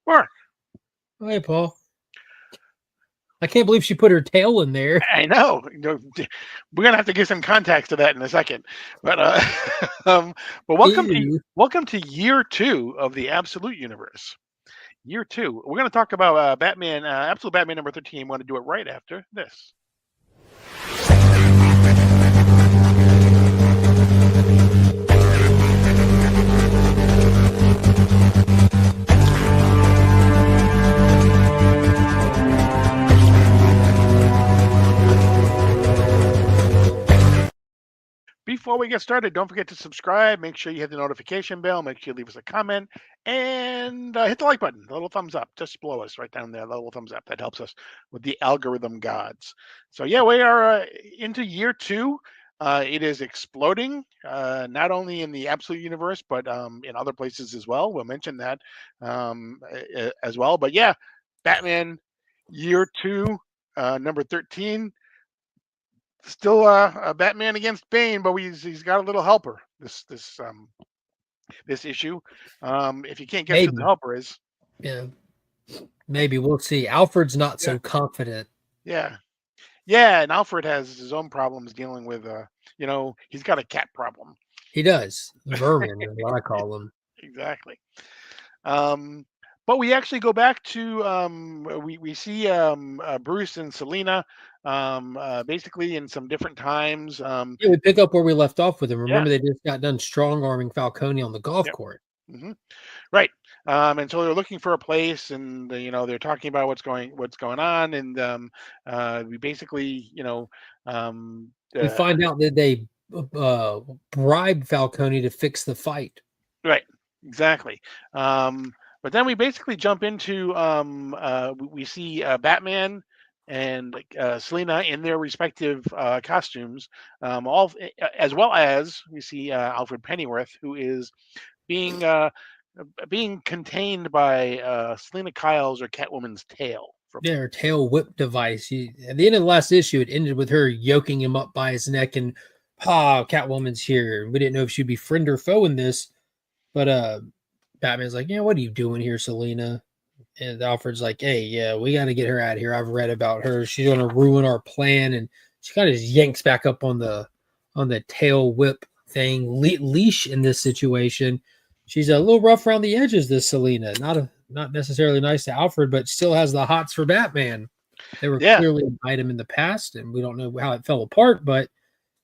Sure. Hey, Paul. I can't believe she put her tail in there. I know. We're gonna have to give some context to that in a second, but um, but Ew. welcome to year two of the Absolute Universe. Year two. We're gonna talk about Batman, Absolute Batman number 13. Want to do it right after this. Before we get started, don't forget to subscribe. Make sure you hit the notification bell. Make sure you leave us a comment and hit the like button, the little thumbs up, just below us, right down there, the little thumbs up. That helps us with the algorithm gods. So yeah, we are into year two. It is exploding, not only in the absolute universe, but in other places as well. We'll mention that as well. But yeah, Batman year two, number 13. Still a Batman against Bane, but he's got a little helper. This issue. If you can't guess who the Maybe. helper is, Yeah. Maybe we'll see. Alfred's not yeah, so confident. yeah, yeah. And Alfred has his own problems dealing with. He's got a cat problem. He does. Vermin is what I call them. Exactly. Um, but we actually go back to we see Bruce and Selena basically in some different times. Yeah, we pick up where we left off with him. Yeah. Remember, they just got done strong arming Falcone on the golf Yep. court. hmm Right. And so they're looking for a place, and they're talking about what's going on, and we basically, We find out that they bribed Falcone to fix the fight. right, exactly. But then we basically jump into we see Batman and Selena in their respective costumes, all as well as we see Alfred Pennyworth, who is being being contained by Selena Kyle's or Catwoman's tail. Yeah, her tail whip device. At the end of the last issue, it ended with her yoking him up by his neck and, Catwoman's here. We didn't know if she'd be friend or foe in this, but Batman's like, yeah, what are you doing here, Selena? And Alfred's like, hey, yeah, we got to get her out of here. I've read about her. She's going to ruin our plan. And she kind of yanks back up on the tail whip thing, leash in this situation. She's a little rough around the edges, this Selena. Not necessarily nice to Alfred, but still has the hots for Batman. They were Yeah, clearly an item in the past, and we don't know how it fell apart, but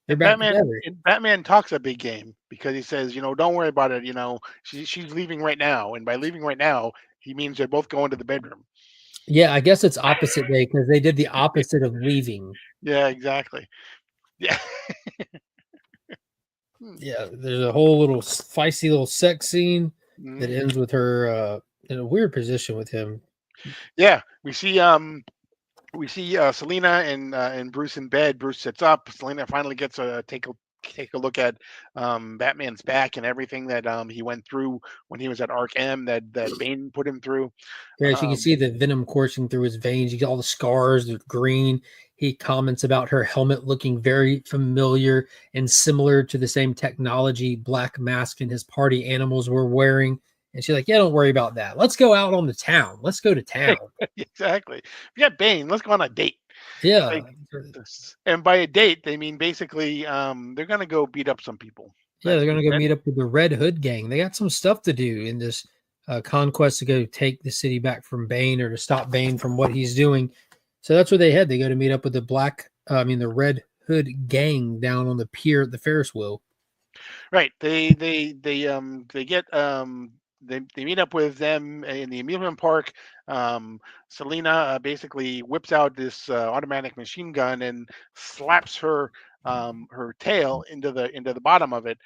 they're and back Batman together. and Batman talks a big game because he says, don't worry about it. She's leaving right now, and by leaving right now, he means they're both going to the bedroom. Yeah, I guess it's opposite day because they did the opposite of leaving. Yeah, exactly. Yeah. Yeah, there's a whole little feisty little sex scene that Mhm. ends with her in a weird position with him. Yeah, we see Selena and Bruce in bed. Bruce sits up. Selena finally gets a take a look at Batman's back and everything that he went through when he was at Arkham that Bane put him through. Yeah, she can Um, see the venom coursing through his veins. You get all the scars, the green. He comments about her helmet looking very familiar and similar to the same technology Black Mask and his party animals were wearing. And she's like, yeah, don't worry about that. Let's go out on the town. Let's go to town. exactly. We got Bane. Let's go on a date. Yeah. Like, and by a date, they mean basically they're gonna go beat up some people. Yeah, That's they're what gonna he go said. meet up with the Red Hood gang. They got some stuff to do in this conquest to go take the city back from Bane or to stop Bane from what he's doing. So that's where they head. They go to meet up with the Red Hood gang down on the pier at the Ferris wheel. Right. They get they meet up with them in the amusement park. Selena basically whips out this automatic machine gun and slaps her tail into the bottom of it,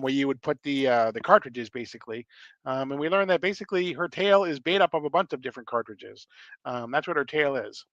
where you would put the cartridges basically. And we learned that basically her tail is made up of a bunch of different cartridges. That's what her tail is.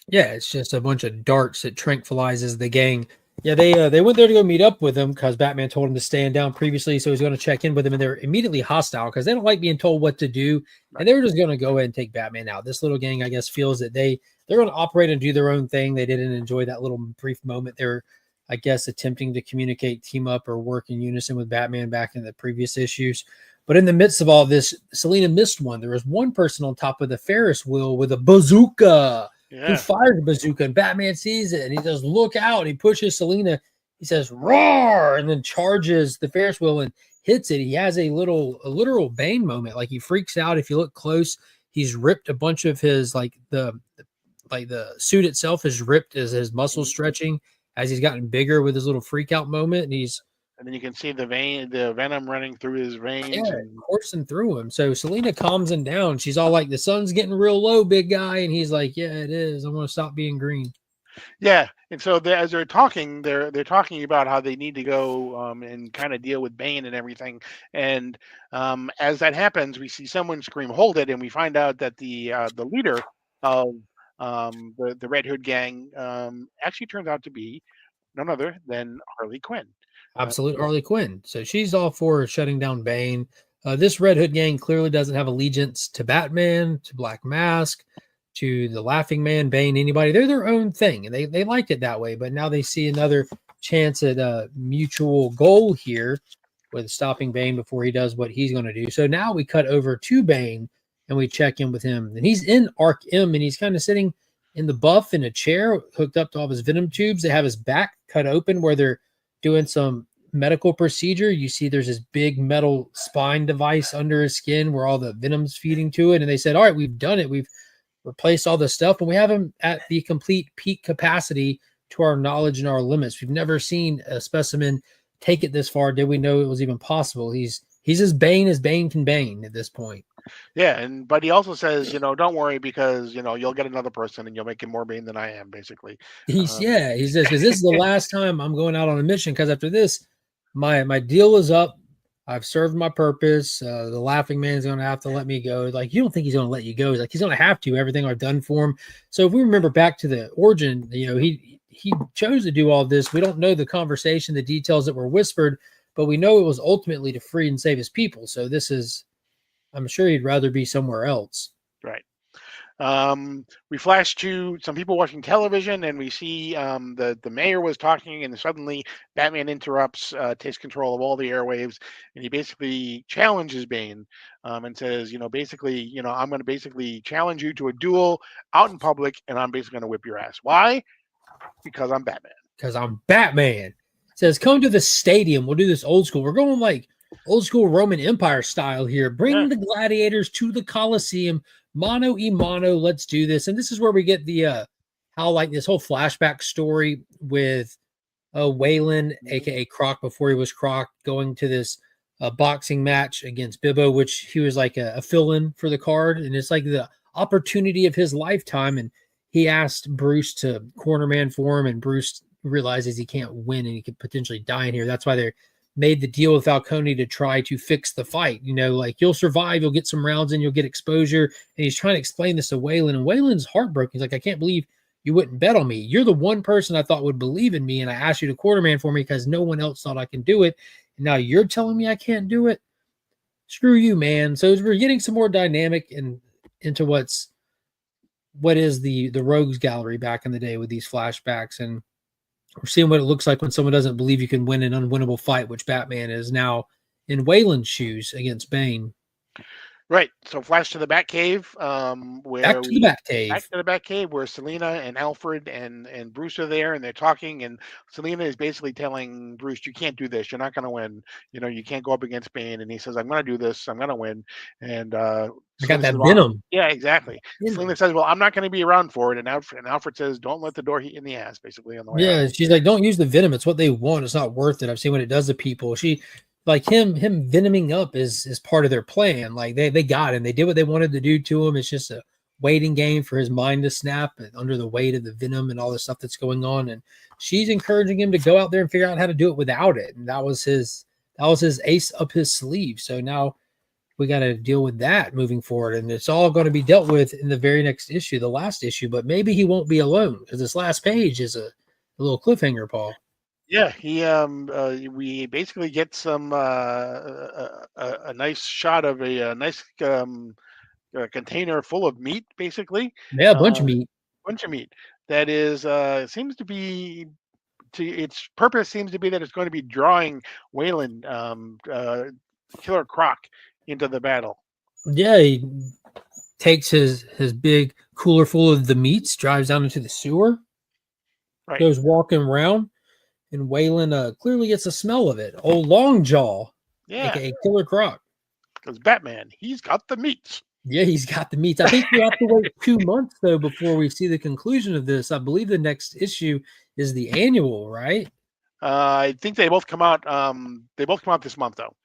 Yeah, it's just a bunch of darts that tranquilizes the gang. Yeah, they went there to go meet up with him because Batman told him to stand down previously, so he's going to check in with him, and they're immediately hostile because they don't like being told what to do, and Right. they were just going to go ahead and take Batman out. This little gang, I guess, feels that they're going to operate and do their own thing. They didn't enjoy that little brief moment. They're, I guess, attempting to communicate, team up, or work in unison with Batman back in the previous issues. But in the midst of all this, Selena missed one. There was one person on top of the Ferris wheel with a bazooka who Yeah. fired the bazooka, and Batman sees it and he says, "Look out!" He pushes Selena. He says, "Roar!" and then charges the Ferris wheel and hits it. He has a literal Bane moment. Like he freaks out. If you look close, he's ripped a bunch of his the suit itself is ripped as his muscles stretching as he's gotten bigger with his little freak out moment, and he's And then you can see the venom running through his veins. yeah, And coursing through him. So Selena calms him down. She's all like, "The sun's getting real low, big guy," and he's like, "Yeah, it is. I want to stop being green." yeah, and so as they're talking, they're talking about how they need to go and kind of deal with Bane and everything. And as that happens, we see someone scream, "Hold it!" and we find out that the leader of the Red Hood gang actually turns out to be none other than Harley Quinn. Absolute Harley Quinn. So she's all for shutting down Bane. This Red Hood gang clearly doesn't have allegiance to Batman, to Black Mask, to the Laughing Man, Bane, anybody. They're their own thing, and they like it that way. But now they see another chance at a mutual goal here with stopping Bane before he does what he's going to do. So now we cut over to Bane and we check in with him. And he's in Arc M, and he's kind of sitting in the buff in a chair hooked up to all of his venom tubes. They have his back cut open where they're doing some medical procedure. You see there's this big metal spine device under his skin where all the venom's feeding to it. And they said, all right, we've done it. We've replaced all this stuff, and we have him at the complete peak capacity to our knowledge and our limits. We've never seen a specimen take it this far. Did we know it was even possible? He's as Bane can Bane at this point. Yeah, but he also says, don't worry because you'll get another person and you'll make him more Bane than I am, basically. He says, because this is the last time I'm going out on a mission, because after this, my deal is up. I've served my purpose. The Laughing Man's going to have to let me go. Like, you don't think he's going to let you go? He's like, he's going to have to. Everything I've done for him. So if we remember back to the origin, he chose to do all this. We don't know the conversation, the details that were whispered, but we know it was ultimately to free and save his people. So this is, I'm sure he'd rather be somewhere else. Right. We flash to some people watching television, and we see the mayor was talking, and suddenly Batman interrupts, takes control of all the airwaves, and he basically challenges Bane and says, basically, I'm going to basically challenge you to a duel out in public, and I'm basically going to whip your ass. Why? Because I'm Batman. Because I'm Batman. It says, come to the stadium. We'll do this old school. We're going like old school Roman Empire style here. Bring the gladiators to the Colosseum. Mano y mano, let's do this. And this is where we get the how like this whole flashback story with Waylon, aka Croc, before he was Croc, going to this boxing match against Bibbo, which he was like a fill-in for the card, and it's like the opportunity of his lifetime. And he asked Bruce to cornerman for him, and Bruce realizes he can't win and he could potentially die in here. That's why they made the deal with Falcone to try to fix the fight. Like, you'll survive, you'll get some rounds in, you'll get exposure. And he's trying to explain this to Waylon, and Waylon's heartbroken. He's like, I can't believe you wouldn't bet on me. You're the one person I thought would believe in me, and I asked you to quarterman for me because no one else thought I can do it. And now you're telling me I can't do it? Screw you, man. So we're getting some more dynamic and into what is the Rogues Gallery back in the day with these flashbacks, and we're seeing what it looks like when someone doesn't believe you can win an unwinnable fight, which Batman is now in Waylon's shoes against Bane. Right. So flash to the Batcave, Back to the Batcave, where Selena and Alfred and Bruce are there, and they're talking. And Selena is basically telling Bruce, "You can't do this. You're not going to win. You can't go up against Bane." And he says, "I'm going to do this. I'm going to win." And I got that says, venom. Yeah, exactly. Selena says, "Well, I'm not going to be around for it." And Alfred says, "Don't let the door hit you in the ass." Basically, on the way out. She's like, "Don't use the venom. It's what they want. It's not worth it. I've seen what it does to people." Like him venoming up is part of their plan. Like they got him. They did what they wanted to do to him. It's just a waiting game for his mind to snap under the weight of the venom and all the stuff that's going on. And she's encouraging him to go out there and figure out how to do it without it. And that was his ace up his sleeve. So now we got to deal with that moving forward. And it's all going to be dealt with in the very next issue, the last issue. But maybe he won't be alone, because this last page is a little cliffhanger, Paul. Yeah, we basically get some a nice shot of a nice container full of meat, basically. Yeah, a bunch of meat. Bunch of meat that is seems to be its purpose seems to be that it's going to be drawing Waylon, Killer Croc, into the battle. Yeah, he takes his big cooler full of the meats, drives down into the sewer, Right. goes walking around, and Waylon clearly gets a smell of it. Old Longjaw, Yeah, aka Killer Croc. because Batman, he's got the meats. Yeah, he's got the meats. I think we have to wait 2 months though before we see the conclusion of this. I believe the next issue is the annual, right? I think they both come out. They both come out this month though.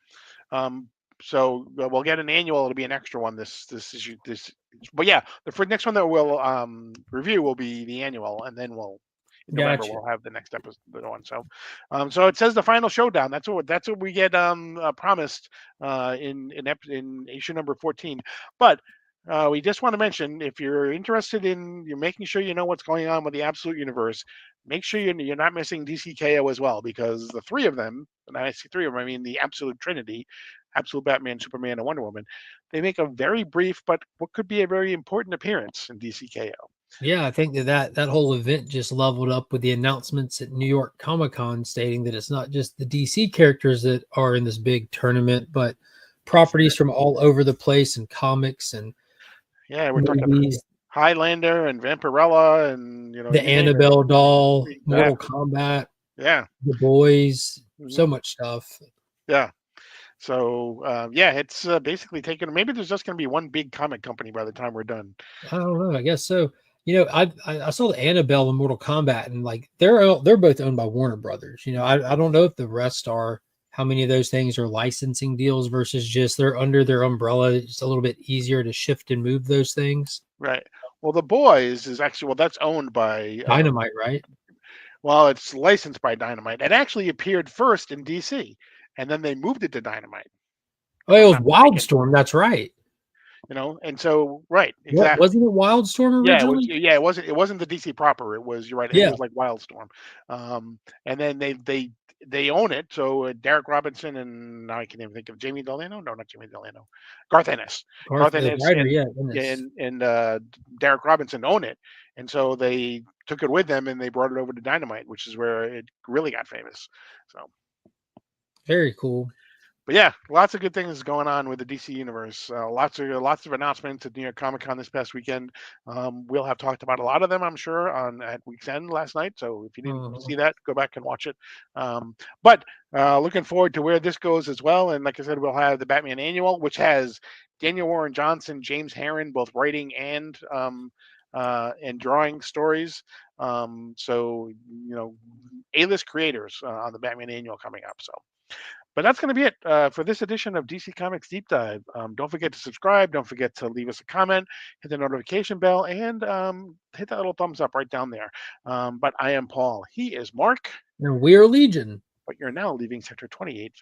So we'll get an annual. It'll be an extra one. This issue. But yeah, the next one that we'll review will be the annual, and then in November Gotcha. we'll have the next episode one. So it says the final showdown. That's what we get promised in issue number 14. But we just want to mention, if you're interested in you're making sure you know what's going on with the Absolute Universe, make sure you're not missing DCKO as well, because the three of them, and I see three of them, I mean the Absolute Trinity, Absolute Batman, Superman, and Wonder Woman, they make a very brief but what could be a very important appearance in DCKO. Yeah, I think that whole event just leveled up with the announcements at New York Comic Con stating that it's not just the DC characters that are in this big tournament, but properties from all over the place and comics and Yeah, we're talking movies. Highlander and Vampirella and The you name it. Annabelle doll, Mortal Exactly. Kombat, Yeah. The Boys, Mhm. so much stuff. Yeah. So yeah, it's basically taken. Maybe there's just going to be one big comic company by the time we're done. I don't know. I guess so. I saw the Annabelle and Mortal Kombat, and like they're both owned by Warner Brothers. I don't know if the rest are. How many of those things are licensing deals versus just they're under their umbrella? It's a little bit easier to shift and move those things. Right. Well, The Boys is actually that's owned by Dynamite, right? well, it's licensed by Dynamite. It actually appeared first in DC, and then they moved it to Dynamite. Oh, If it I'm was not mistaken. Wildstorm. That's right. And so right, What exactly. wasn't it? Wildstorm Yeah, it was. originally? Yeah, it wasn't the DC proper. It was. You're right. It Yeah. was like Wildstorm, and then they own it. So Derek Robinson and now I can't even think of Jamie Delano. No, not Jamie Delano. Garth Ennis. Garth, Garth the Ennis writer, and yeah. Goodness. Derek Robinson own it, and so they took it with them and they brought it over to Dynamite, which is where it really got famous. So. Very cool. But yeah, lots of good things going on with the DC universe. Lots of announcements at New York Comic Con this past weekend. We'll have talked about a lot of them, I'm sure, at week's end last night. So if you didn't see that, go back and watch it. But looking forward to where this goes as well. And like I said, we'll have the Batman Annual, which has Daniel Warren Johnson, James Herron, both writing and drawing stories. So A-list creators on the Batman Annual coming up. So. But that's going to be it for this edition of DC Comics Deep Dive. Don't forget to subscribe. Don't forget to leave us a comment, hit the notification bell, and hit that little thumbs up right down there. But I am Paul. He is Mark. And we're Legion. But you're now leaving Sector 28.